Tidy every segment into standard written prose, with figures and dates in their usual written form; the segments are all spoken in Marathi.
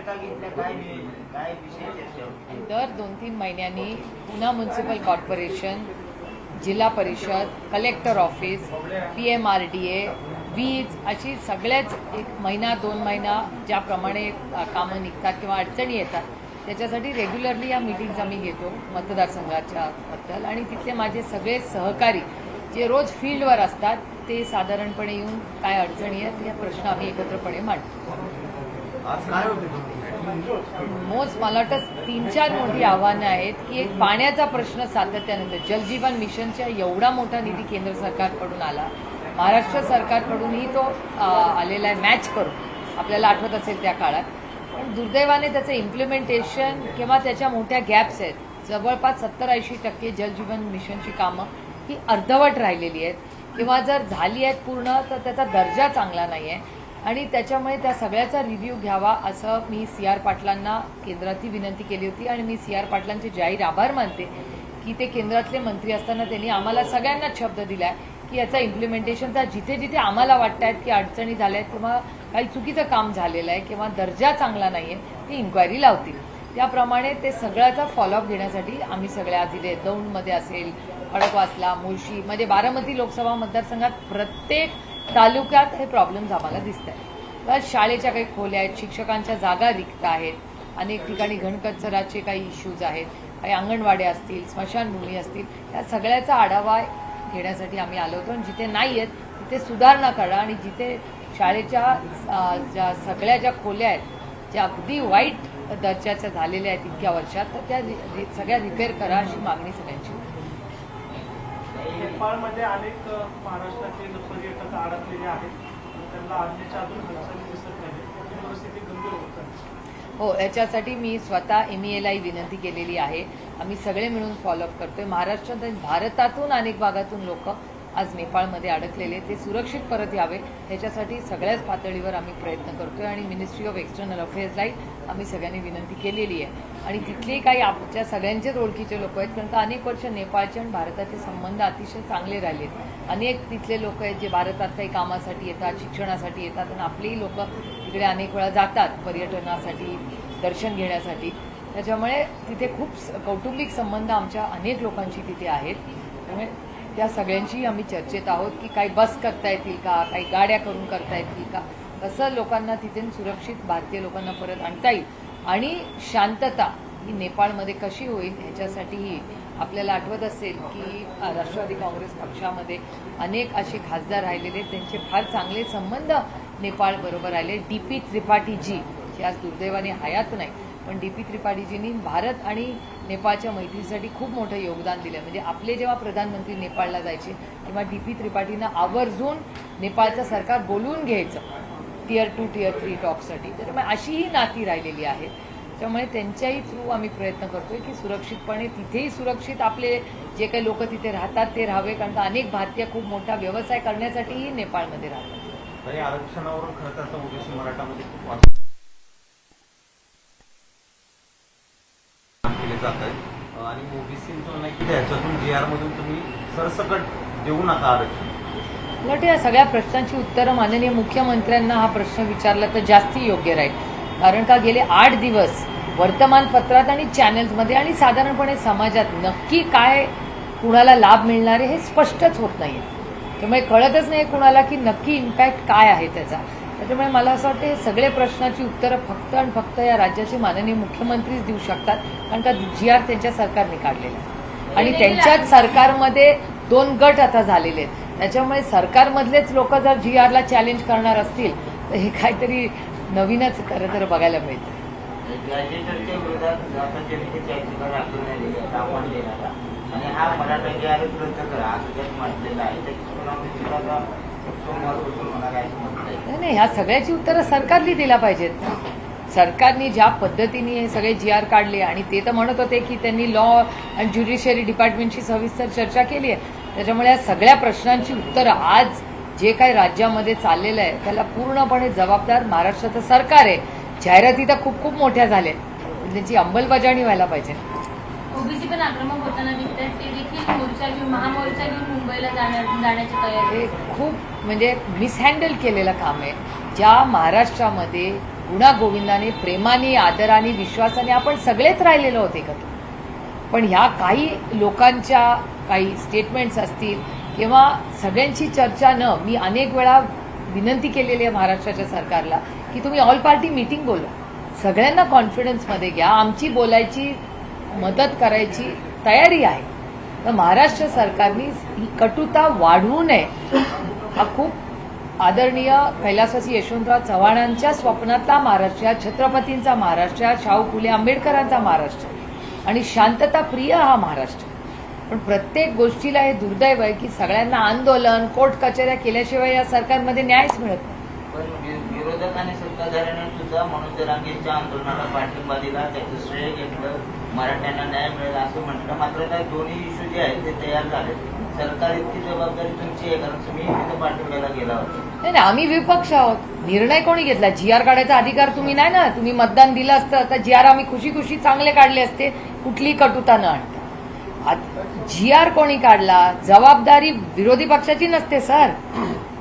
का घेतल्या, काय विषय चर्चा होती? दर 2-3 महिन्यांनी पुणे म्युनिसिपल कॉर्पोरेशन, जिल्हा परिषद, कलेक्टर ऑफिस, PMRDA, वीज अशी सगळ्याच 1 महिना 2 महिना ज्याप्रमाणे कामं निघतात किंवा अडचणी येतात त्याच्यासाठी रेग्युलरली या मीटिंग्स आम्ही घेतो मतदारसंघाच्या बद्दल. आणि तिथले माझे सगळे सहकारी जे रोज फील्डवर असतात ते साधारणपणे येऊन काय अडचणी आहेत हे प्रश्न आम्ही एकत्रपणे मांडतो. आज काय होते मला वाटतं 3-4 मोठी आव्हानं आहेत की एक पाण्याचा प्रश्न सातत्यानंतर जलजीवन मिशनच्या एवढा मोठा निधी केंद्र सरकारकडून आला, महाराष्ट्र सरकारकडूनही तो आलेला आहे मॅच करून, आपल्याला आठवत असेल त्या काळात. पण दुर्दैवाने त्याचं इम्प्लिमेंटेशन किंवा त्याच्या मोठ्या गॅप्स आहेत. जवळपास 70-80% जलजीवन मिशनची कामं ही अर्धवट राहिलेली आहेत किंवा जर झाली आहेत पूर्ण तर त्याचा दर्जा चांगला नाही आहे. आणि त्याच्यामुळे त्या सगळ्याचा रिव्ह्यू घ्यावा असं मी CR पाटलांना केंद्रातही विनंती केली होती. आणि मी CR पाटलांचे जाहीर आभार मानते की ते केंद्रातले मंत्री असताना त्यांनी आम्हाला सगळ्यांना शब्द दिलाय की याचा इम्प्लिमेंटेशनचा जिथे जिथे आम्हाला वाटत आहेत की अडचणी झाल्या आहेत किंवा काही चुकीचं काम झालेलं आहे किंवा दर्जा चांगला नाही आहे ती इन्क्वायरी लावतील. त्याप्रमाणे ते सगळ्याचा फॉलोअप घेण्यासाठी आम्ही सगळ्या दिले. दौंडमध्ये असेल, खडकवासला, मुळशी, म्हणजे बारामती लोकसभा मतदारसंघात प्रत्येक तालुक्यात हे प्रॉब्लेम्स आम्हाला दिसत आहेत. शाळेच्या काही खोल्या आहेत, शिक्षकांच्या जागा रिक्त आहेत, अनेक ठिकाणी घनकचराचे काही इश्यूज आहेत, काही अंगणवाड्या असतील, स्मशानभूमी असतील, या सगळ्याचा आढावा घेण्यासाठी आम्ही आलो होतो. आणि जिथे नाही आहेत तिथे सुधारणा करा आणि जिथे शाळेच्या ज्या सगळ्या ज्या खोल्या आहेत ज्या अगदी वाईट दर्जाच्या झालेल्या आहेत इतक्या वर्षात तर त्या सगळ्या रिपेअर करा अशी मागणी सगळ्यांची. नेपाळमध्ये अनेक महाराष्ट्रातील पर्यटक अडकलेले आहेत, त्यांना आणण्याच्या अजून हालचाली दिसत नाही, परिस्थिती गंभीर होत आहे. हो, याच्यासाठी मी स्वतः MEAलाही विनंती केलेली आहे. आम्ही सगळे मिळून फॉलोअप करतोय. महाराष्ट्रात भारतातून अनेक भागातून लोक आज नेपाळमध्ये अडकलेले ते सुरक्षित परत यावे याच्यासाठी सगळ्याच पातळीवर आम्ही प्रयत्न करतोय. आणि मिनिस्ट्री ऑफ एक्सटर्नल अफेअर्सलाही आम्ही सगळ्यांनी विनंती केलेली आहे. आणि तिथले काही आमच्या सगळ्यांचेच ओळखीचे लोक आहेत, कारण का अनेक वर्ष नेपाळचे आणि भारताचे संबंध अतिशय चांगले राहिले. अनेक तिथले लोक आहेत जे भारतात काही कामासाठी येतात, शिक्षणासाठी येतात आणि आपलेही लोक तिकडे अनेक वेळा जातात पर्यटनासाठी, दर्शन घेण्यासाठी. त्याच्यामुळे तिथे खूप कौटुंबिक संबंध आमच्या अनेक लोकांशी तिथे आहेत. त्यामुळे त्या सगळ्यांशी आम्ही चर्चेत आहोत की काही बस करता येतील का, काही गाड्या करून करता येतील का, कसं लोकांना तिथे सुरक्षित भारतीय लोकांना परत आणता येईल. आणि शांतता ही नेपाळमध्ये कशी होईल ह्याच्यासाठीही आपल्याला आठवत असेल की राष्ट्रवादी काँग्रेस पक्षामध्ये अनेक असे खासदार राहिलेले, त्यांचे फार चांगले संबंध नेपाळबरोबर राहिले. DP त्रिपाठीजी जे आज दुर्दैवाने हयात नाही, पण DP त्रिपाठीजींनी भारत आणि नेपाळच्या मैत्रीसाठी खूप मोठं योगदान दिलं. म्हणजे आपले जेव्हा प्रधानमंत्री नेपाळला जायचे तेव्हा DP त्रिपाठींना आवर्जून नेपाळचं सरकार बोलवून घ्यायचं Tier 2, Tier 3 टॉकसाठी. त्यामुळे अशी ही नाती राहिलेली आहेत. त्यामुळे त्यांच्याही थ्रू आम्ही प्रयत्न करतोय की सुरक्षितपणे तिथेही सुरक्षित आपले जे काही लोक तिथे राहतात ते राहावे, कारण का अनेक भारतीय खूप मोठा व्यवसाय करण्यासाठीही नेपाळमध्ये राहतात. आरक्षणावरून खरं तर ओबीसी मराठामध्ये खूप केले जात आहे आणि ओबीसीचं नाही की त्याच्यातून GR मधून तुम्ही सरसकट देऊ नका आरक्षण. उलट या सगळ्या प्रश्नांची उत्तरं माननीय मुख्यमंत्र्यांना हा प्रश्न विचारला तर जास्ती योग्य राहील. कारण का गेले 8 दिवस वर्तमानपत्रात आणि चॅनल्समध्ये आणि साधारणपणे समाजात नक्की काय कुणाला लाभ मिळणार आहे हे स्पष्टच होत नाहीये. त्यामुळे कळतच नाही कुणाला की नक्की इम्पॅक्ट काय आहे त्याचा. त्याच्यामुळे मला असं वाटतं हे सगळे प्रश्नाची उत्तरं फक्त आणि फक्त या राज्याचे माननीय मुख्यमंत्रीच देऊ शकतात, कारण का GR त्यांच्या सरकारने काढलेला आहे आणि त्यांच्याच सरकारमध्ये 2 गट आता झालेले आहेत. त्याच्यामुळे सरकारमधलेच लोक जर GRला चॅलेंज करणार असतील तर हे काहीतरी नवीनच खरं तर बघायला मिळतं. नाही, ह्या सगळ्याची उत्तरं सरकारने दिला पाहिजेत. सरकारने ज्या पद्धतीने हे सगळे GR काढले आणि ते तर म्हणत होते की त्यांनी लॉ अँड ज्युडिशियरी डिपार्टमेंटशी सविस्तर चर्चा केली आहे. त्याच्यामुळे या सगळ्या प्रश्नांची उत्तरं आज जे काही राज्यामध्ये चाललेलं आहे त्याला पूर्णपणे जबाबदार महाराष्ट्राचं सरकार आहे. जाहिराती तर खूप खूप मोठ्या झाल्या, त्यांची अंमलबजावणी व्हायला पाहिजे. ओबीसी पण आक्रमक होताना दिसतात, ते देखील मोर्चा घेऊन महामोर्चा घेऊन मुंबईला जाण्याची तयारी. हे खूप म्हणजे मिसहँडल केलेलं काम आहे. ज्या महाराष्ट्रामध्ये गुणागोविंदाने, प्रेमाने, आदराने, विश्वासाने आपण सगळेच राहिलेलो आहोत एकत्र. पण ह्या काही लोकांच्या काही स्टेटमेंट्स असतील किंवा सगळ्यांची चर्चा न, मी अनेक वेळा विनंती केलेली आहे महाराष्ट्राच्या सरकारला की तुम्ही ऑल पार्टी मीटिंग बोलवा, सगळ्यांना कॉन्फिडन्समध्ये घ्या, आमची बोलायची मदत करायची तयारी आहे. तर महाराष्ट्र सरकारने ही कटुता वाढवू नये. हा खूप आदरणीय कैलासवासी यशवंतराव चव्हाणांच्या स्वप्नातला महाराष्ट्र, छत्रपतींचा महाराष्ट्र, शाहू फुले आंबेडकरांचा महाराष्ट्र आणि शांतता प्रिय हा महाराष्ट्र. पण प्रत्येक गोष्टीला हे दुर्दैव आहे की सगळ्यांना आंदोलन, कोर्ट कचेऱ्या केल्याशिवाय या सरकारमध्ये न्यायच मिळत नाही. पण विरोधकांनी सत्ताधाऱ्यांनी सुद्धा मनोज जरांगेंच्या आंदोलनाला पाठिंबा दिला, त्याचं श्रेय घेतलं, मराठ्यांना न्याय मिळेल असं म्हटलं. मात्र त्या दोन्ही इश्यू जे आहेत ते तयार झाले. सरकार इतकी जबाबदारी तुमची आहे कारण तुम्ही तिथं पाठिंब्याला गेला होता. नाही, आम्ही विपक्ष आहोत. निर्णय कोणी घेतला? GR काढायचा अधिकार तुम्ही नाही ना. तुम्ही मतदान दिलं असतं तर GR आम्ही खुशी खुशी चांगले काढले असते, कुठली कटुता न आणता. GR कोणी काढला? जबाबदारी विरोधी पक्षाची नसते सर.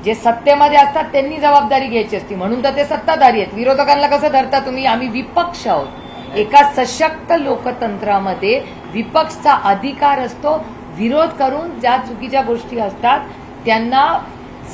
जे सत्तेमध्ये असतात त्यांनी जबाबदारी घ्यायची असती, म्हणून तर ते सत्ताधारी आहेत. विरोधकांना कसं धरता तुम्ही? आम्ही विपक्ष आहोत. एका सशक्त लोकतंत्रामध्ये विपक्षचा अधिकार असतो विरोध करून ज्या चुकीच्या गोष्टी असतात त्यांना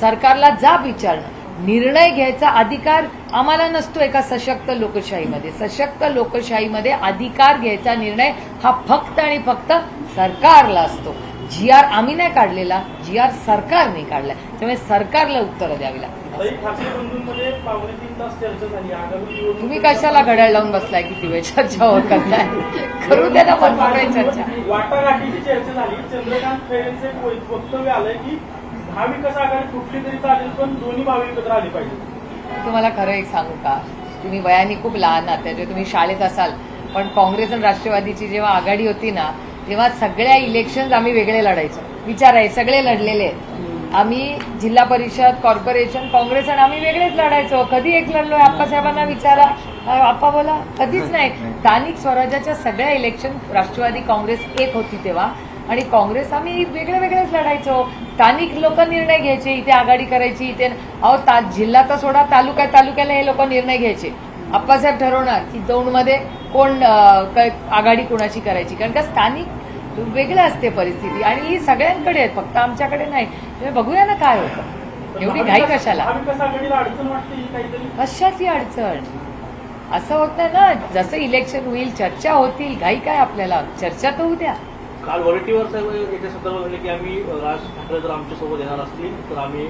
सरकारला जाब विचारणं. निर्णय घ्यायचा अधिकार आम्हाला नसतो एका सशक्त लोकशाहीमध्ये. सशक्त लोकशाहीमध्ये अधिकार घ्यायचा निर्णय हा फक्त आणि फक्त सरकारला असतो. GR आम्ही नाही काढलेला, GR सरकारने काढला. त्यामुळे सरकारला उत्तरं द्यावी लागतात. ठाकरे बंधूंमध्ये 2.5 तास चर्चा झाली. आगामी निवडणूक तुम्ही कशाला घड्याळ लावून बसलाय? किती वेळ चर्चा होत करताय? करू द्या ना मनमोकळी चर्चा. वाटाघाटीची चर्चा झाली. चंद्रकांत खैरेंचं एक वक्तव्य आलंय की महाविकास आघाडी कुठली तरी चालेल पण दोन्ही भावी एकत्र आले पाहिजे. तुम्हाला खरं एक सांगू का? तुम्ही वयाने खूप लहान आहात, त्याच्यामुळे तुम्ही शाळेत असाल, पण काँग्रेस आणि राष्ट्रवादीची जेव्हा आघाडी होती ना तेव्हा सगळ्या इलेक्शन आम्ही वेगळे लढायचो. विचार आहे, सगळे लढलेले आहेत. आम्ही जिल्हा परिषद, कॉर्पोरेशन, काँग्रेस आणि आम्ही वेगळेच लढायचो. कधी एक लढलोय? आप्पासाहेबांना विचारा. आप्पा बोला, कधीच नाही. स्थानिक स्वराज्याच्या सगळ्या इलेक्शन राष्ट्रवादी काँग्रेस एक होती तेव्हा आणि काँग्रेस आम्ही वेगळे वेगळेच लढायचो. स्थानिक लोक निर्णय घ्यायचे, इथे आघाडी करायची, इथे जिल्हा तर सोडा, तालुक्याला हे लोक निर्णय घ्यायचे. आप्पासाहेब ठरवणार की दौंडमध्ये कोण आघाडी कोणाची करायची, कारण का स्थानिक वेगळं असते परिस्थिती आणि ही सगळ्यांकडे आहे, फक्त आमच्याकडे नाही. बघूया ना काय होतं. एवढी घाई कशाला? महाविकास आघाडीला अडचण वाटते ही काहीतरी? कशाची अडचण? असं होत नाही ना. जसं इलेक्शन होईल चर्चा होतील, घाई काय आपल्याला? चर्चा तर होऊ द्या. काल वरटीवर साहेब याच्या संदर्भात म्हणले की आम्ही राज ठाकरे जर आमच्यासोबत येणार असतील तर आम्ही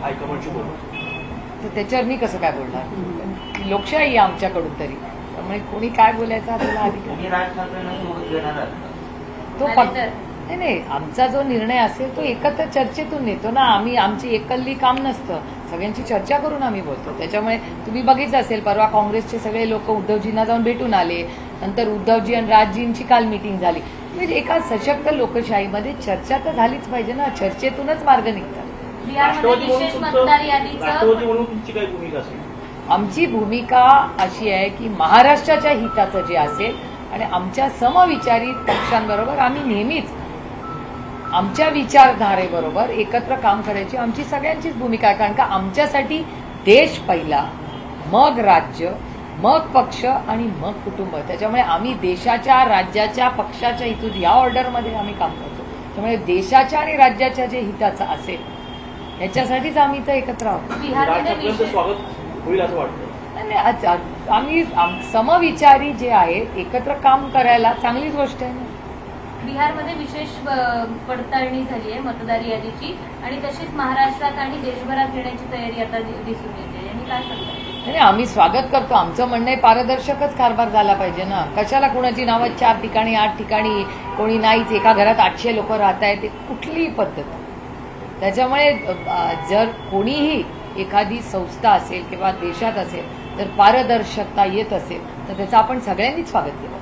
हायकमांडशी बोलू. तर त्याच्यावर मी कसं काय बोलणार? लोकशाही आहे आमच्याकडून तरी, त्यामुळे कोणी काय बोलायचा आपल्याला अधिकार. तुम्ही राज ठाकरेंना सोबत घेणार आहात? तो फक्त नाही, आमचा जो निर्णय असेल तो एकत्र चर्चेतून नेतो ना आम्ही. आमची एकल्ली काम नसतं, सगळ्यांची चर्चा करून आम्ही बोलतो. त्याच्यामुळे तुम्ही बघितलं असेल परवा काँग्रेसचे सगळे लोक उद्धवजींना जाऊन भेटून आले, नंतर उद्धवजी आणि राजजींची काल मीटिंग झाली. म्हणजे एका सशक्त लोकशाहीमध्ये चर्चा तर झालीच पाहिजे ना, चर्चेतूनच मार्ग निघतात. बिहारमध्ये विशेष मतदार यादीचं राष्ट्रवादी म्हणून तुमची काय भूमिका असेल? आमची भूमिका अशी आहे की महाराष्ट्राच्या हिताचं जे असेल आणि आमच्या समविचारी पक्षांबरोबर आम्ही नेहमीच आमच्या विचारधारेबरोबर एकत्र काम करायची आमची सगळ्यांचीच भूमिका आहे. कारण का आमच्यासाठी देश पहिला, मग राज्य, मग पक्ष आणि मग कुटुंब. त्याच्यामुळे आम्ही देशाच्या, राज्याच्या, पक्षाच्या हितून या ऑर्डरमध्ये आम्ही काम करतो. त्यामुळे देशाच्या आणि राज्याच्या जे हिताचं असेल याच्यासाठीच आम्ही इथं एकत्र आहोत. राज बिहारमध्ये ठाकरेंचं विशेष स्वागत होईल असं वाटतं? नाही, आम्ही समविचारी जे आहेत एकत्र काम करायला चांगलीच गोष्ट आहे ना. बिहारमध्ये विशेष पडताळणी झाली आहे मतदार यादीची आणि तशीच महाराष्ट्रात आणि देशभरात घेण्याची तयारी आता दिसून येते. यांनी काय करतात? नाही, आम्ही स्वागत करतो. आमचं म्हणणं आहे पारदर्शकच कारभार झाला पाहिजे ना. कशाला कुणाची नावं 4 ठिकाणी 8 ठिकाणी, कोणी नाहीच, एका घरात 800 लोक राहत आहेत, कुठलीही पद्धत. त्याच्यामुळे जर कोणीही एखादी संस्था असेल किंवा देशात असेल तर पारदर्शकता येत असेल तर त्याचं आपण सगळ्यांनीच स्वागत केलं.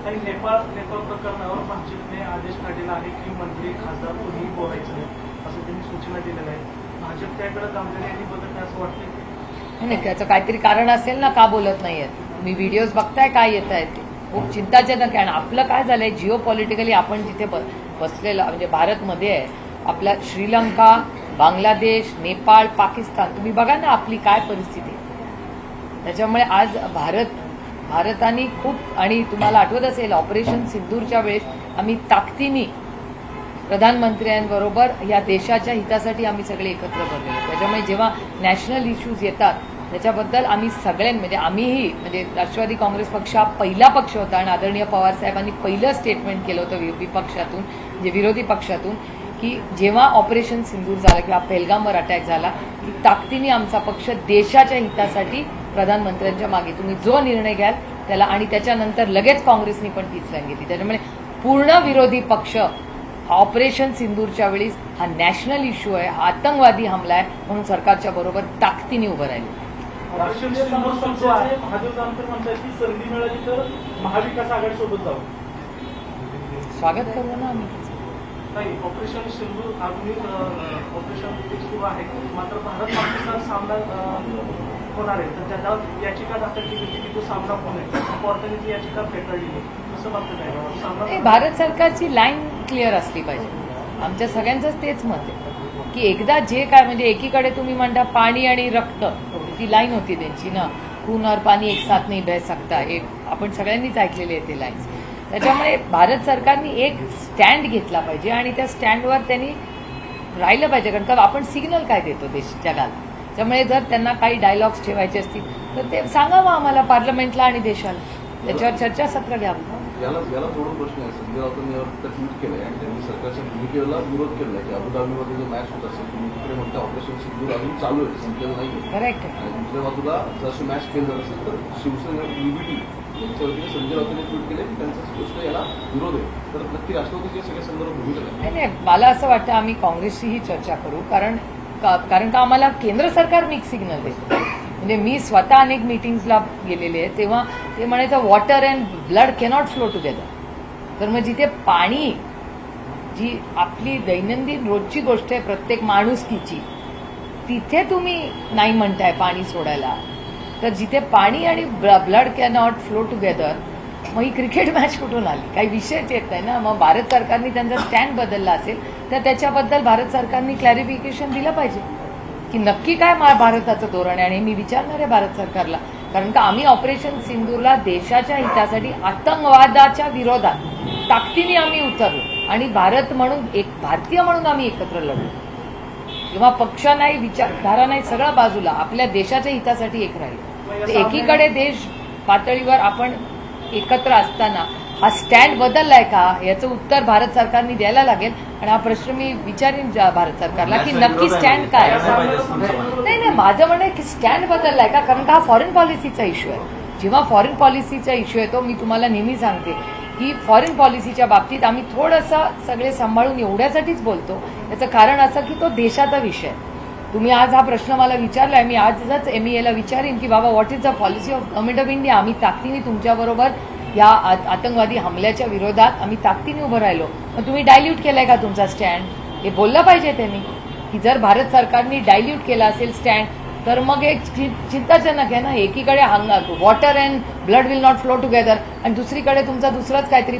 आणि नेपाळ प्रकरणावर भाजपने आदेश काढलेला आहे की मंत्री, खासदार कोणीही बोलायचं नाही असं त्यांनी सूचना दिलेल्या आहे. भाजप त्याकडे गांभीर्य यांनी बदलत नाही असं वाटतं? नाही, त्याचं काहीतरी कारण असेल ना का बोलत नाहीयेत. तुम्ही व्हिडिओज बघताय काय येत आहेत ते खूप चिंताजनक आहे. आणि आपलं काय झालंय, जिओ पॉलिटिकली आपण जिथे बसलेलं म्हणजे भारतमध्ये आहे, आपला श्रीलंका, बांगलादेश, नेपाळ, पाकिस्तान, तुम्ही बघा ना आपली काय परिस्थिती आहे. त्याच्यामुळे आज भारताने खूप, आणि तुम्हाला आठवत असेल ऑपरेशन सिंदूरच्या वेळेस आम्ही ताकदीने प्रधानमंत्र्यांबरोबर या देशाच्या हितासाठी आम्ही सगळे एकत्र बनलेलो. त्याच्यामुळे जेव्हा नॅशनल इश्यूज येतात त्याच्याबद्दल आम्ही म्हणजे आम्हीही म्हणजे राष्ट्रवादी काँग्रेस पक्ष हा पहिला पक्ष होता आणि आदरणीय पवार साहेबांनी पहिलं स्टेटमेंट केलं होतं विपक्षातून, म्हणजे विरोधी पक्षातून, की जेव्हा ऑपरेशन सिंदूर झालं किंवा पेहलगामवर अटॅक झाला की ताकदीने आमचा पक्ष देशाच्या हितासाठी प्रधानमंत्र्यांच्या मागे तुम्ही जो निर्णय घ्याल त्याला, आणि त्याच्यानंतर लगेच काँग्रेसनी पण तीच लाईन घेतली. त्याच्यामुळे पूर्ण विरोधी पक्ष ऑपरेशन सिंदूरच्या वेळी हा नॅशनल इश्यू आहे, हा आतंकवादी हमला आहे म्हणून सरकारच्या बरोबर ताकदीने उभं राहिले. ऑपरेशन सिंदूर जो आहे, महादेव जानकर म्हणतात की संधी मिळाली तर महाविकास आघाडीसोबत जाऊ. स्वागत करू ना आम्ही. नाही, ऑपरेशन सिंदूर आधुनिक ऑपरेशन सुरू आहे, मात्र भारत पाकिस्तान सामना होणार आहे, तर त्याच्यावर याचिका दाखल केली होती की तो सामना होणार आहे. कोर्टाने ती याचिका फेटाळली आहे. कसं बघतं नाही सामना? भारत सरकारची लाईन क्लिअर असली पाहिजे. आमच्या सगळ्यांचंच तेच मत आहे की एकदा जे काय, म्हणजे एकीकडे तुम्ही म्हणता पाणी आणि रक्त, ती लाईन होती त्यांची ना, खून और पाणी एक साथ नाही बह सकता, एक आपण सगळ्यांनीच ऐकलेले आहे ते लाईन्स. त्याच्यामुळे भारत सरकारने एक स्टँड घेतला पाहिजे आणि त्या स्टँडवर त्यांनी राहिलं पाहिजे, कारण का आपण सिग्नल काय देतो देश जगाला. त्यामुळे जर त्यांना काही डायलॉग्स ठेवायचे असतील तर ते सांगावं आम्हाला पार्लमेंटला आणि देशाला, त्याच्यावर चर्चासत्र घ्यावं. याला जोडून प्रश्न आहे. संजय राऊतांनी यावर ट्विट केलंय आणि त्यांनी सरकारच्या भूमिकेला विरोध केलाय की अबुधाबीमध्ये जो मॅच होत असेल तुम्ही तिकडे म्हणता ऑपरेशन सिंदूर अजून चालू आहे, संपलेलं नाही. करेक्ट. आणि दुसऱ्या बाजूला जशी मॅच केली जात असेल तर शिवसेना युबीटी यांच्या वतीने संजय राऊतांनी ट्विट केलंय की त्यांचा स्पष्ट याला विरोध आहे. तर नक्की राष्ट्रवादीचे सगळे संदर्भ भूमिका आहे. नाही, मला असं वाटतं आम्ही काँग्रेसशीही चर्चा करू, कारण का आम्हाला केंद्र सरकार मिक्स सिग्नल देतं. म्हणजे मी स्वतः अनेक मीटिंग्सला गेलेले आहे तेव्हा ते म्हणायचं water and blood cannot flow together. तर मग जिथे पाणी, जी आपली दैनंदिन रोजची गोष्ट आहे प्रत्येक माणुसकीची, तिथे तुम्ही नाही म्हणताय पाणी सोडायला, तर जिथे पाणी आणि ब्लड कॅनॉट फ्लो टुगेदर, मग ही क्रिकेट मॅच कुठून आली? काही विषयच येत नाही ना. मग भारत सरकारने त्यांचा स्टँड बदलला असेल तर त्याच्याबद्दल भारत सरकारने क्लॅरिफिकेशन दिलं पाहिजे की नक्की काय भारताचं धोरण आहे. आणि मी विचारणार आहे भारत सरकारला, कारण का आम्ही ऑपरेशन सिंदूरला देशाच्या हितासाठी आतंकवादाच्या विरोधात ताकदीने आम्ही उतरलो आणि भारत म्हणून, एक भारतीय म्हणून आम्ही एकत्र लढलो. किंवा पक्ष नाही, विचारधारा नाही, सगळं बाजूला आपल्या देशाच्या हितासाठी एक राहील. तर एकीकडे देश पातळीवर आपण एकत्र असताना हा स्टँड बदललाय का याचं उत्तर भारत सरकारने द्यायला लागेल. आणि हा प्रश्न मी विचारीन भारत सरकारला की नक्की स्टँड काय. नाही, माझं म्हणणं आहे की स्टँड बदललाय का, कारण का हा फॉरेन पॉलिसीचा इश्यू आहे. जेव्हा फॉरेन पॉलिसीचा इश्यू येतो, मी तुम्हाला नेहमी सांगते की फॉरेन पॉलिसीच्या बाबतीत आम्ही थोडंसं सगळे सांभाळून एवढ्यासाठीच बोलतो. याचं कारण असं की तो देशाचा विषय. तुम्ही आज हा प्रश्न मला विचारलाय, मी आजच MEAला विचारीन की बाबा what is the policy of government of India. आम्ही ताकदीने तुमच्याबरोबर या आतंकवादी हमल्याच्या विरोधात आम्ही ताकदीने उभं राहिलो, मग तुम्ही डायल्यूट केलाय का तुमचा स्टँड? हे बोललं पाहिजे त्यांनी की जर भारत सरकारने डायल्यूट केला असेल स्टँड तर मग एक चिंताजनक आहे ना. एकीकडे water and blood will not flow together आणि दुसरीकडे तुमचा दुसरंच काहीतरी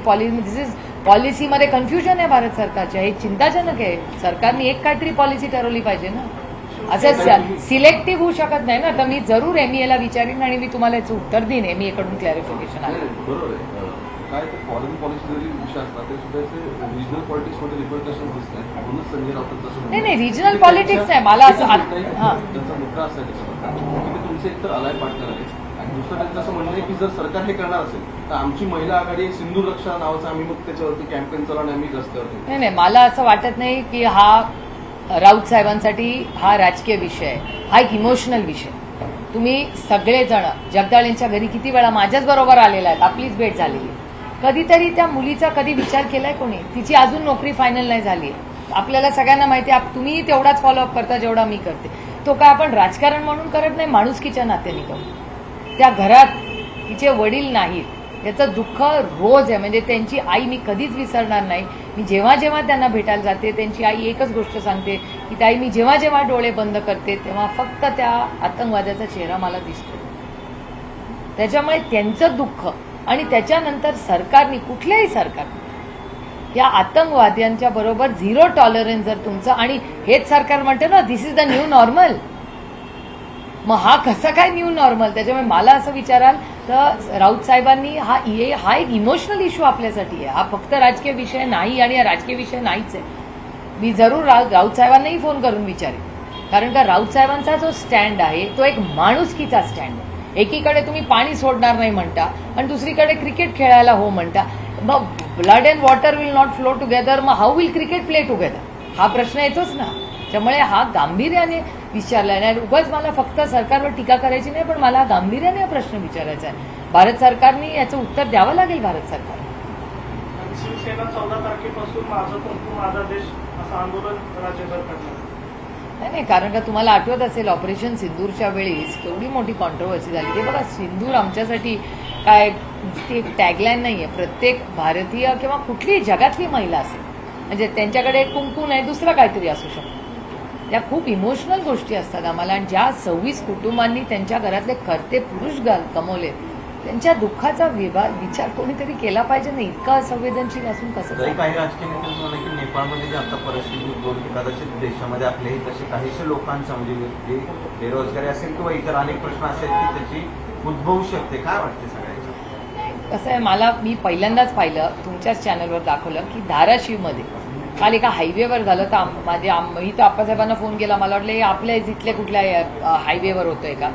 पॉलिसीमध्ये कन्फ्युजन आहे भारत सरकारच्या. हे चिंताजनक आहे. सरकारने एक काहीतरी पॉलिसी ठरवली पाहिजे ना. असं सिलेक्टिव्ह होऊ शकत नाही ना. तर मी जरूर MEAला विचारीन आणि मी तुम्हाला याचं उत्तर देईन. MEAकडून क्लॅरिफिकेशन आलं. बरोबर आहे. काय तर फॉरेन पॉलिसी जरी विषय असतात ते सुद्धा रिजनल पॉलिटिक्समध्ये रिप्रेझेंटेशन दिसत नाही. म्हणूनच संजय राऊतांचं नाही, रिजनल पॉलिटिक्स नाही. मला असं त्यांचा मुद्दा असा आहे त्याच्यावर की तुमचे एकतर अलाय पार्टनर आहे आणि दुसरं त्यांचं असं म्हणणं आहे की जर सरकार हे करणार असेल तर आमची महिला आघाडी सिंधू रक्षा नावाचं आम्ही मग त्याच्यावरती कॅम्पेन चालवून आम्ही रस्त्यावरती. नाही, मला असं वाटत नाही की हा राऊत साहेबांसाठी हा राजकीय विषय आहे. हा एक इमोशनल विषय. तुम्ही सगळेजण जगदाळेंच्या घरी किती वेळा माझ्याच बरोबर आलेला आहेत, आपलीच भेट झालेली. कधीतरी त्या मुलीचा कधी विचार केलाय कोणी? तिची अजून नोकरी फायनल नाही झाली. आपल्याला सगळ्यांना माहिती आहे, तुम्ही तेवढाच फॉलोअप करता जेवढा मी करते. तो काय आपण राजकारण म्हणून करत नाही, माणुसकीच्या नात्याने करतो. त्या घरात तिचे वडील नाहीत, याचं दुःख रोज आहे. म्हणजे त्यांची आई मी कधीच विसरणार नाही. मी जेव्हा जेव्हा त्यांना भेटायला जाते त्यांची आई एकच गोष्ट सांगते की ताई, मी जेव्हा जेव्हा डोळे बंद करते तेव्हा फक्त त्या आतंकवाद्याचा चेहरा मला दिसतो. त्याच्यामुळे त्यांचं दुःख आणि त्याच्यानंतर सरकारने, कुठल्याही सरकारने या आतंकवाद्यांच्या बरोबर झिरो टॉलरन्स जर तुमचं, आणि हेच सरकार म्हणतं ना दिस इज द न्यू नॉर्मल, मग हा कसा काय न्यू नॉर्मल? त्याच्यामुळे मला असं विचाराल तर राऊत साहेबांनी हा एक इमोशनल इश्यू आपल्यासाठी आहे. हा फक्त राजकीय विषय नाही आणि हा राजकीय विषय नाहीच आहे. मी जरूर राऊत साहेबांनाही फोन करून विचारेन, कारण का राऊत साहेबांचा जो स्टँड आहे तो एक माणुसकीचा स्टँड आहे. एकीकडे तुम्ही पाणी सोडणार नाही म्हणता आणि दुसरीकडे क्रिकेट खेळायला हो म्हणता. मग blood and water will not flow together, मग how will cricket play together? हा प्रश्न येतोच ना. त्यामुळे हा गांभीर्याने विचारला आणि उगाच मला फक्त सरकारवर टीका करायची नाही, पण मला गांभीर्याने हा प्रश्न विचारायचा आहे. भारत सरकारने याचं उत्तर द्यावं लागेल. भारत सरकार शिवसेना 14 तारखेपासून माझं पंतू माझा देश असं आंदोलन राज्यभर करणार. नाही, कारण का तुम्हाला आठवत असेल ऑपरेशन सिंदूरच्या वेळेस केवढी मोठी कॉन्ट्रोवर्सी झाली. ते बघा, सिंदूर आमच्यासाठी काय ती टॅगलाईन नाहीये. प्रत्येक भारतीय किंवा कुठलीही जगातली महिला असेल म्हणजे त्यांच्याकडे कुंकू नाही दुसरं काहीतरी असू शकतं. त्या खूप इमोशनल गोष्टी असतात आम्हाला, आणि ज्या 26 कुटुंबांनी त्यांच्या घरातले करते पुरुष कमवले त्यांच्या दुःखाचा विचार कोणीतरी केला पाहिजे ना. इतका असंवेदनशील असून कसं तरी काही राजकीय नेत्यांचं म्हणणं की नेपाळमध्ये जी आता परिस्थिती उद्भवली की कदाचित देशामध्ये आपलेही तसे काहीशे लोकांचा म्हणजे जे बेरोजगारी असेल किंवा इतर अनेक प्रश्न असेल की त्याची उद्भवू शकते. काय वाटते सगळ्याच्या? कसं आहे, मी पहिल्यांदाच पाहिलं तुमच्याच चॅनलवर दाखवलं की धाराशिवमध्ये काल एका हायवेवर झालं. तर मी तर आप्पासाहेबांना फोन केला. मला वाटलं हे आपल्या इथल्या कुठल्या हायवेवर होतोय का,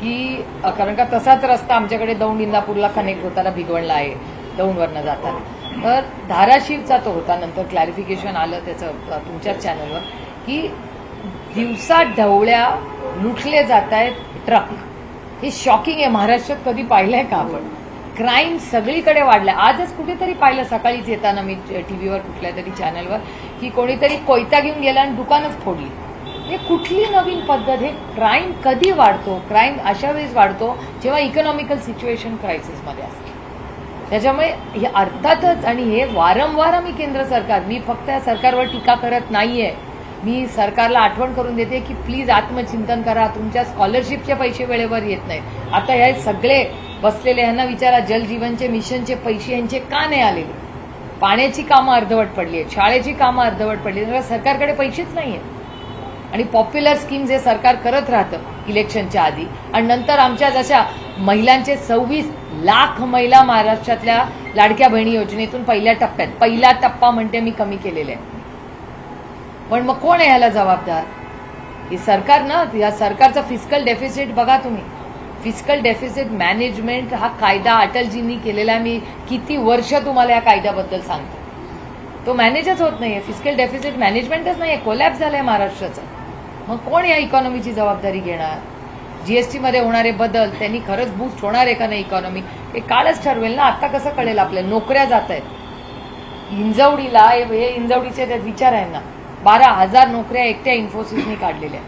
की कारण का तसाच रस्ता आमच्याकडे दौंड इंदापूरला कनेक्ट होताना भिगवणला आहे दौंडवरनं जाताना. तर धाराशिवचा तो होता. नंतर क्लॅरिफिकेशन आलं त्याचं तुमच्याच चॅनलवर की दिवसा ढवळ्या लुटले जात आहेत ट्रक. हे शॉकिंग आहे. महाराष्ट्रात कधी पाहिलंय का आपण? क्राईम सगळीकडे वाढलाय. आजच कुठेतरी पाहिलं सकाळीच येताना मी टीव्हीवर कुठल्या तरी चॅनलवर की कोणीतरी कोयता घेऊन गेला आणि दुकानच फोडली. हे कुठली नवीन पद्धत? हे क्राईम कधी वाढतो? क्राईम अशा वेळेस वाढतो जेव्हा इकॉनॉमिकल सिच्युएशन क्रायसिसमध्ये असते. त्याच्यामुळे हे अर्थातच, आणि हे वारंवार आम्ही मी फक्त या सरकारवर टीका करत नाहीये. मी सरकारला आठवण करून देते की प्लीज आत्मचिंतन करा. तुमच्या स्कॉलरशिपचे पैसे वेळेवर येत नाहीत. आता हे सगळे बसलेले यांना विचारा, जलजीवनचे मिशनचे पैसे यांचे का नाही आलेले? पाण्याची कामं अर्धवट पडली आहेत, शाळेची कामं अर्धवट पडली आहेत. सरकारकडे पैसेच नाहीये. आणि पॉप्युलर स्कीम्स हे सरकार करत राहतं इलेक्शनच्या आधी, आणि नंतर आमच्या जशा महिलांचे 26 लाख महिला महाराष्ट्रातल्या लाडक्या बहिणी योजनेतून पहिला टप्पा म्हणते मी कमी केलेला आहे. पण मग कोण आहे ह्याला जबाबदार? हे सरकार ना. या सरकारचा फिस्कल डेफिसिट बघा तुम्ही. फिस्कल डेफिसिट मॅनेजमेंट हा कायदा अटलजींनी केलेला आहे. मी किती वर्ष तुम्हाला या कायद्याबद्दल सांगतो. तो मॅनेजच होत नाहीये. फिस्कल डेफिसिट मॅनेजमेंटच नाहीये. कोलॅप्स झालंय महाराष्ट्राचं. मग कोण या इकॉनॉमीची जबाबदारी घेणार? जीएसटीमध्ये होणारे बदल त्यांनी खरंच बूस्ट होणार आहे का नाही इकॉनॉमी? हे कालच ठरवेल ना. आता कसं कळेल आपल्याला? नोकऱ्या जात आहेत हिंजवडीला. हे हिंजवडीचे विचार आहे ना. 12,000 नोकऱ्या एकट्या इन्फोसिसने काढलेल्या.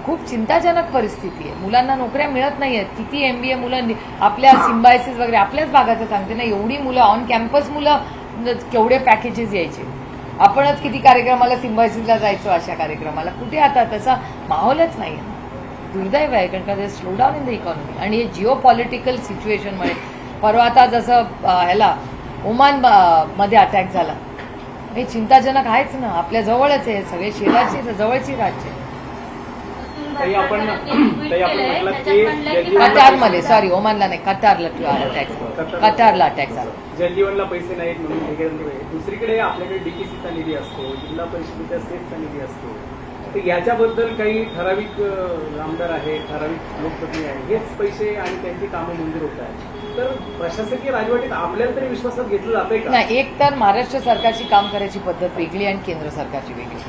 खूप चिंताजनक परिस्थिती आहे. मुलांना नोकऱ्या मिळत नाहीयेत. किती एमबीए मुलं आपल्या सिम्बायसिस वगैरे आपल्याच भागाचं सांगते ना, एवढी मुलं ऑन कॅम्पस मुलं केवढे पॅकेजेस यायचे. आपणच किती कार्यक्रमाला सिम्बायसिसला जायचो. अशा कार्यक्रमाला कुठे आता तसा माहोलच नाही. दुर्दैव आहे, कारण का slow down in the economy. आणि हे जिओ पॉलिटिकल सिच्युएशनमुळे परवा आता जसं ह्याला ओमान मध्ये अटॅक झाला, हे चिंताजनक आहेच ना. आपल्या जवळच आहे. सगळे शेजारची जवळची राज्य. कतारमध्ये, सॉरी ओमानला नाही, कतारला अटॅक झाला. जलजीवनला पैसे नाहीत म्हणून दुसरीकडे आपल्याकडे डीपीसीचा निधी असतो, जिल्हा परिषदेच्या सेफचा निधी असतो. तर याच्याबद्दल काही ठराविक आमदार आहेत, ठराविक लोकप्रतिनिधी आहेत, हेच पैसे आणि त्यांची कामं मंजूर होत आहेत. तर प्रशासकीय राजवटीत आपल्याला तरी विश्वासात घेतलं जातंय का? नाही, एक तर महाराष्ट्र सरकारची काम करायची पद्धत वेगळी आणि केंद्र सरकारची वेगळी.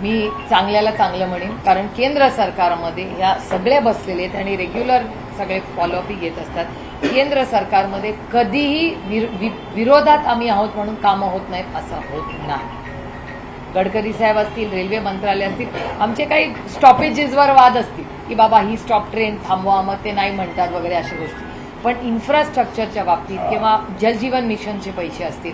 मी चांगल्याला चांगलं म्हणेन, कारण केंद्र सरकारमध्ये ह्या सगळे बसलेले आहेत आणि रेग्युलर सगळे फॉलोअपही घेत असतात. केंद्र सरकारमध्ये कधीही विरोधात आम्ही आहोत म्हणून कामं होत नाहीत असं होत नाही. गडकरी साहेब असतील, रेल्वे मंत्रालय असतील, आमचे काही स्टॉपेजेसवर वाद असतील की बाबा ही स्टॉप ट्रेन थांबवा, मग ते नाही म्हणतात वगैरे अशा गोष्टी. पण इन्फ्रास्ट्रक्चरच्या बाबतीत किंवा जलजीवन मिशनचे पैसे असतील,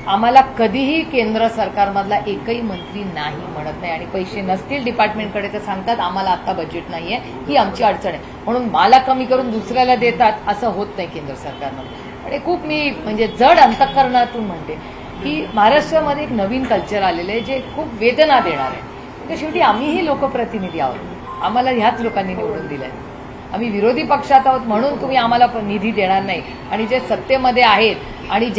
आम्हाला कधीही केंद्र सरकारमधला एकही मंत्री नाही म्हणत नाही. आणि पैसे नसतील डिपार्टमेंटकडे तर सांगतात आम्हाला आता बजेट नाहीये, ही आमची अडचण आहे. म्हणून मला कमी करून दुसऱ्याला देतात असं होत नाही केंद्र सरकारमध्ये. आणि खूप मी म्हणजे जड अंतःकरणातून म्हणते की महाराष्ट्रामध्ये एक नवीन कल्चर आलेलं आहे जे खूप वेदना देणार आहे. शेवटी आम्हीही लोकप्रतिनिधी आहोत. आम्हाला ह्याच लोकांनी निवडून दिलंय. आम्ही विरोधी पक्षात आहोत म्हणून तुम्ही आम्हाला निधी देणार नाही. आणि जे सत्तेमध्ये आहेत आणि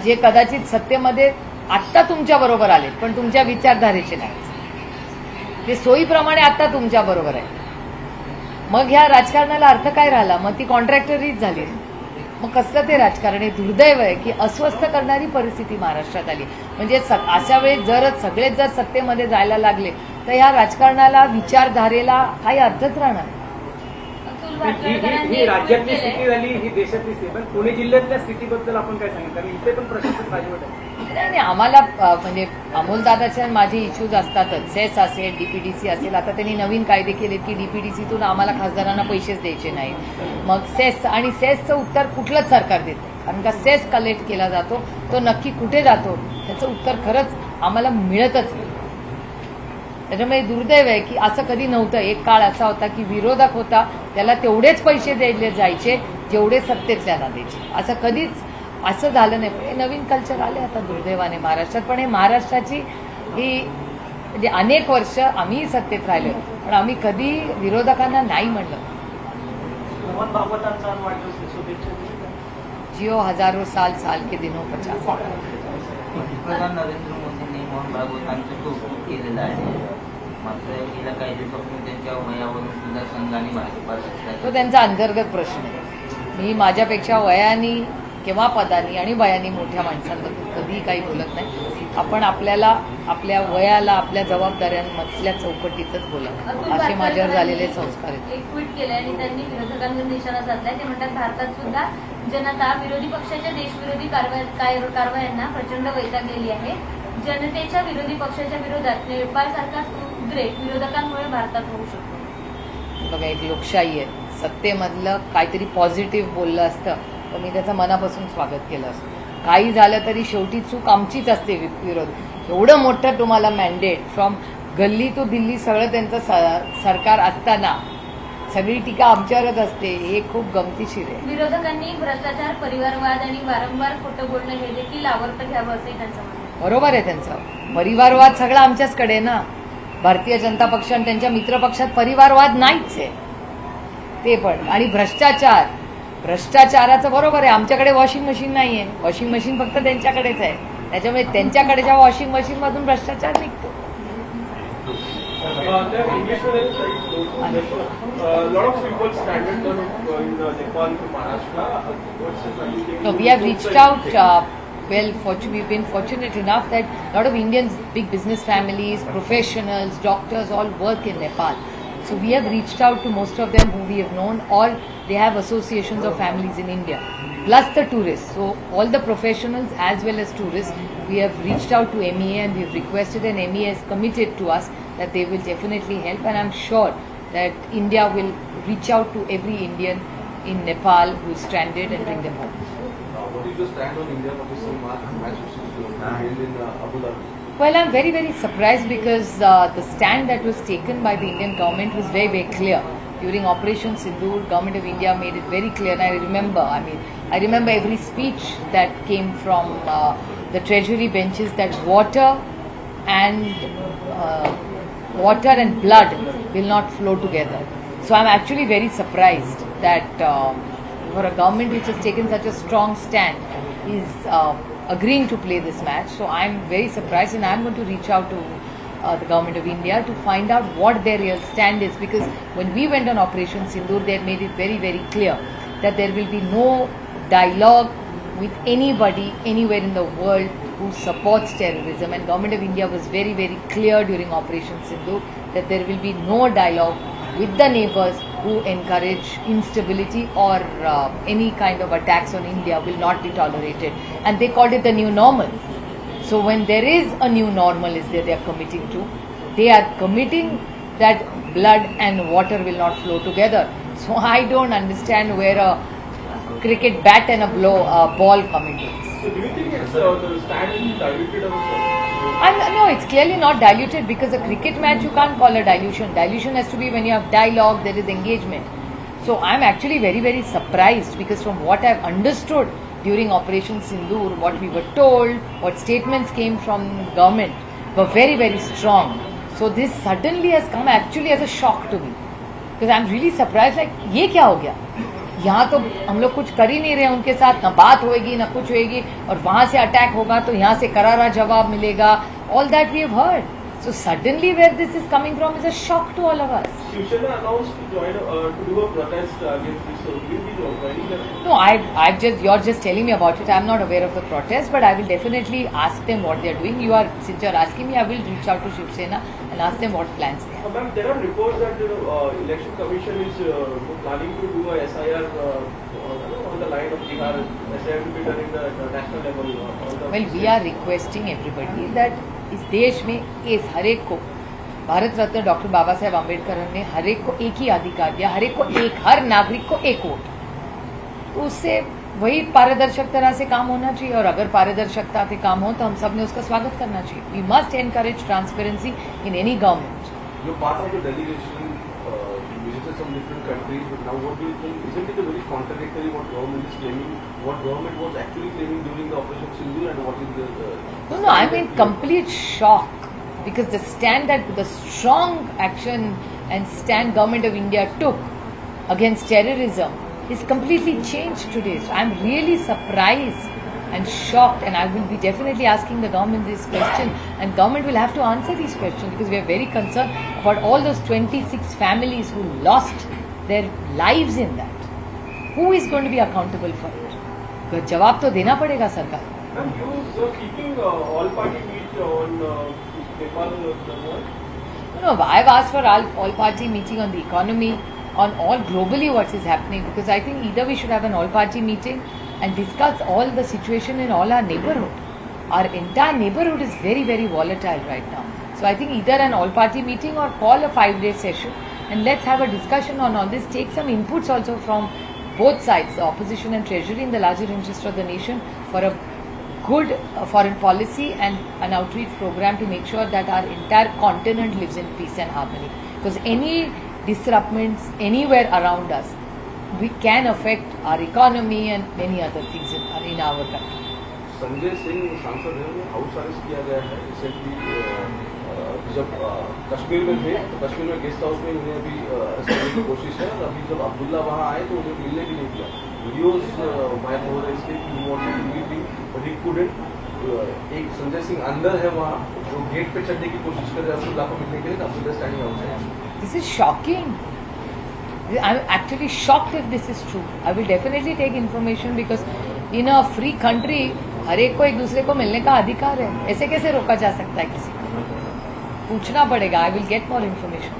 जे कदाचित सत्तेमध्ये आत्ता तुमच्या बरोबर आले पण तुमच्या विचारधारेचे नाही, ते सोयीप्रमाणे आता तुमच्या बरोबर आहे, मग ह्या राजकारणाला अर्थ काय राहिला? मग ती कॉन्ट्रॅक्टरीच झाली. मग कसलं ते राजकारण? हे दुर्दैव आहे की अस्वस्थ करणारी परिस्थिती महाराष्ट्रात आली. म्हणजे अशा वेळी सगळेच जर सत्तेमध्ये जायला लागले तर ह्या राजकारणाला, विचारधारेला काही अर्थच राहणार. अतुल ही भातखळकरांनी ही एक राज्यातली ट्विट स्थिती केलंय. झाली, ही देशातली स्थिती. पण पुणे जिल्ह्यातल्या स्थितीबद्दल आपण काय सांगा, कारण इथे पण प्रशासक राजवट आहे. नाही, आम्हाला म्हणजे अमोलदादाचे माझे इश्यूज असतातच. सेस असेल, डीपीडीसी असेल. आता त्यांनी नवीन कायदे केलेत की डीपीडीसीतून आम्हाला खासदारांना पैसेच द्यायचे नाहीत. मग सेस आणि सेसचं उत्तर कुठलंच सरकार देत नाही, कारण का सेस कलेक्ट केला जातो तो नक्की कुठे जातो त्याचं उत्तर खरंच आम्हाला मिळतच नाही. त्याच्यामुळे दुर्दैव आहे की असं कधी नव्हतं. एक काळ असा होता की विरोधक होता त्याला तेवढेच पैसे दिले जायचे जेवढे सत्तेतल्याला द्यायचे. असं कधीच असं झालं नाही. पण हे नवीन कल्चर आले आता दुर्दैवाने महाराष्ट्रात. पण हे महाराष्ट्राची ही म्हणजे अनेक वर्ष आम्ही सत्तेत राहिलो पण आम्ही कधी विरोधकांना नाही म्हणलं. मोहन भागवतांचा आज वाढदिवस, शुभेच्छा. जिओ हजारो साल साल के दिनों 50. पंतप्रधान नरेंद्र मोदींनी मोहन भागवतांचं कौतुक केलेलं आहे. मात्र गेल्या काही दिवसापासून त्यांच्या वयावरून सुद्धा संघ आणि भाजपात तो त्यांचा अंतर्गत प्रश्न आहे. मी माझ्यापेक्षा वयानी किंवा पदानी आणि वयानी मोठ्या माणसांबद्दल कधीही काही बोलत नाही. आपण आपल्याला आपल्या वयाला आपल्या जबाबदाऱ्यांमधल्या चौकटीतच बोलत. अतुल असे माझ्यावर झालेले भातखळकरांनी संस्कार आहेत. एक ट्विट केलंय आणि त्यांनी विरोधकांवर निशाणा साधलाय. ते म्हणतात भारतात सुद्धा जनता विरोधी पक्षाच्या देशविरोधी कारवायांना प्रचंड वैतागलेली आहे. जनतेच्या विरोधी पक्षाच्या विरोधात नेपाळसारखा उद्रेक विरोधकांमुळे भारतात होऊ शकतो. बघा, एक लोकशाही आहे. सत्तेमधलं काहीतरी पॉझिटिव्ह बोललं असतं तर मी त्याचं मनापासून स्वागत केलं असतं. काही झालं तरी शेवटी चूक आमचीच असते. विरोध एवढं मोठं तुम्हाला मॅन्डेट फ्रॉम गल्ली टू दिल्ली सगळं त्यांचं सरकार असताना सगळी टीका आमच्यावरच असते. हे खूप गमतीशीर आहे. विरोधकांनी भ्रष्टाचार, परिवारवाद आणि वारंवार खोटं बोलणं हे देखील आवडतं घ्यावं असंही त्यांचं म्हणणं आहे. बरोबर आहे त्यांचं. परिवारवाद सगळा आमच्याचकडे आहे ना. भारतीय जनता पक्ष आणि त्यांच्या मित्रपक्षात परिवारवाद नाहीच आहे ते पण. आणि भ्रष्टाचाराचं बरोबर आहे. आमच्याकडे वॉशिंग मशीन नाहीये. वॉशिंग मशीन फक्त त्यांच्याकडेच आहे. त्याच्यामुळे त्यांच्याकडच्या वॉशिंग मशीन मधून भ्रष्टाचार निघतो. No, we have reached out. We've been fortunate enough that a lot of Indians, big business families, professionals, doctors, all work in Nepal. So we have reached out to most of them who we have known, or they have associations of families in India, plus the tourists. So all the professionals as well as tourists, we have reached out to MEA and we have requested, and MEA has committed to us that they will definitely help, and I'm sure that India will reach out to every Indian in Nepal who is stranded and bring them home. What is your stand on India-Pakistan match which is held in Abu Dhabi? Well, I'm very, very surprised because the stand that was taken by the Indian government was very, very clear. During Operation Sindoor, Government of India made it very clear, and I remember every speech that came from the Treasury benches that water and blood will not flow together. So I'm actually very surprised that for a government which has taken such a strong stand is agreeing to play this match. So I'm very surprised, and I'm going to reach out to the Government of India to find out what their real stand is, because when we went on Operation Sindoor, they had made it very, very clear that there will be no dialogue with anybody anywhere in the world who supports terrorism, and Government of India was very, very clear during Operation Sindoor that there will be no dialogue with the neighbors who encourage instability or any kind of attacks on India will not be tolerated. And they called it the new normal. So when there is a new normal is there, they are committing to. They are committing that blood and water will not flow together. So I don't understand where a cricket bat and a ball come into this. So do you think it's the stand is diluted also? No, it's clearly not diluted, because a cricket match you can't call a dilution. Dilution has to be when you have dialogue, there is engagement. So I'm actually very, very surprised, because from what I've understood during Operation Sindoor, what we were told, what statements came from government were very, very strong. So this suddenly has come actually as a shock to me. Because I'm really surprised, like, ये क्या हो गया? यहाँ तो हम लोग कुछ कर ही नहीं रहे उनके साथ, ना बात होएगी ना कुछ होएगी, और वहां से अटैक होगा तो यहाँ से करारा जवाब मिलेगा. All that we have heard. So suddenly where this is coming from is a shock to all of us. Shivsena announced to join to do a protest against this. So will you be joining them? No, you're just telling me about it. I'm not aware of the protest, but I will definitely ask them what they're doing. Since you're asking me, I will reach out to Shiv Sena and ask them what plans they have. Ma'am, there are reports that election commission is planning to do a SIR on the line of Bihar. SIR to be done in the national level. Well, we are requesting everybody that इस देश में हर एक को भारत रत्न डॉक्टर बाबा साहेब अम्बेडकर ने हर एक को एक ही अधिकार दिया, हर नागरिक को एक वोट. तो उससे वही पारदर्शक तरह से काम होना चाहिए, और अगर पारदर्शकता से काम हो तो हम सब ने उसका स्वागत करना चाहिए. We must encourage transparency in any government. You're part of the delegation, visited some different countries, but now what do you think? Isn't it a very contradictory what government is claiming, what government was actually claiming during the Operation Sindoor, and what is the... No, I'm in complete shock, because the stand that the strong action and stand government of India took against terrorism is completely changed today. So I'm really surprised and shocked, and I will be definitely asking the government this question, and government will have to answer these questions, because we are very concerned about all those 26 families who lost their lives in that. Who is going to be accountable for it? जवाब तो देना पड़ेगा सरकार. And you are keeping all party meet on Nepal. No, I've asked for all party meeting on the economy, on all globally what is happening, because I think either we should have an all party meeting and discuss all the situation in all our neighborhood. Our entire neighborhood is very, very volatile right now. So I think either an all party meeting or call a 5-day session, and let's have a discussion on all this, take some inputs also from both sides, the opposition and treasury, in the larger interest of the nation, for a good foreign policy and an outreach program to make sure that our entire continent lives in peace and harmony. Because any disruptions anywhere around us, we can affect our economy and many other things in our country. Sanjay Singh सांसद है, उन्हें हाउस अरेस्ट किया गया है रिसेंटली. जब कश्मीर में थे तो कश्मीर में गेस्ट हाउस में उन्हें अभी अरेस्ट करने की कोशिश है, और अभी जब अब्दुल्ला वहाँ आए तो उन्हें मिलने भी नहीं दिया. वीडियोज वायरल हो रहे इसके कि wanted to meet him but he couldn't. एक संजय सिंह अंदर है वहाँ, जो गेट पे चढ़ने की कोशिश कर रहे हैं अब्दुल्ला को मिलने के लिए. Abdullah standing outside. This is shocking. I'm actually shocked if this is true. I will definitely take information, because in a free country, हर एक को एक दूसरे को मिलने का अधिकार है. ऐसे कैसे रोका जा सकता है किसी को? पूछना पड़ेगा. I will get more information.